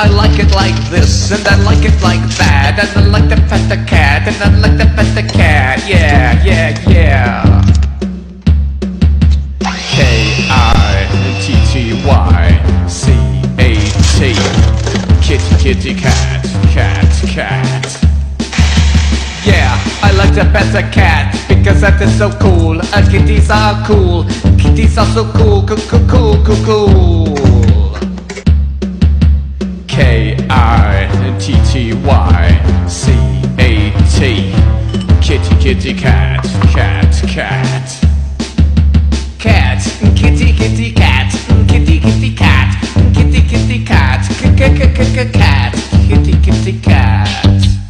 I like it like this, and I like it like that, and I like to pet the cat, and I like to pet the cat, yeah, yeah, yeah. Kitty, kitty, kitty, cat, cat, cat. Yeah, I like to pet a cat because that is so cool. Kitties are cool. Kitties are so cool, cool, cool, cool, cool, cool. Kitty, kitty, kitty, cat, cat, cat. Cat, kitty, kitty, cat, kitty, kitty, cat, kitty, kitty, cat, cat, kitty, kitty, cat.